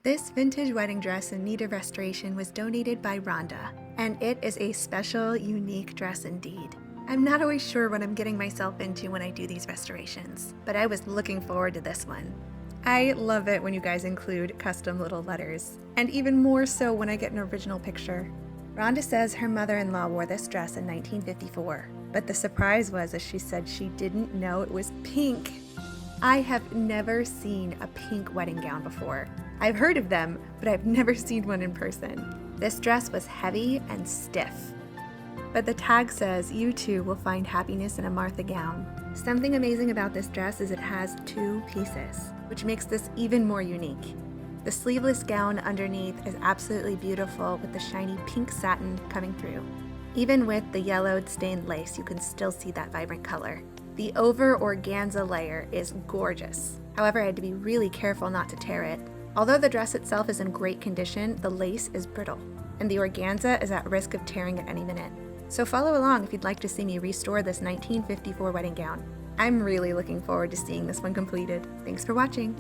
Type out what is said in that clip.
This vintage wedding dress in need of restoration was donated by Rhonda, and it is a special, unique dress indeed. I'm not always sure what I'm getting myself into when I do these restorations, but I was looking forward to this one. I love it when you guys include custom little letters, and even more so when I get an original picture. Rhonda says her mother-in-law wore this dress in 1954, but the surprise was, as she said, she didn't know it was pink. I have never seen a pink wedding gown before. I've heard of them, but I've never seen one in person. This dress was heavy and stiff. But the tag says, "You too will find happiness in a Martha gown." Something amazing about this dress is it has 2 pieces, which makes this even more unique. The sleeveless gown underneath is absolutely beautiful with the shiny pink satin coming through. Even with the yellowed stained lace, you can still see that vibrant color. The over organza layer is gorgeous. However, I had to be really careful not to tear it. Although the dress itself is in great condition, the lace is brittle, and the organza is at risk of tearing at any minute. So follow along if you'd like to see me restore this 1954 wedding gown. I'm really looking forward to seeing this one completed. Thanks for watching.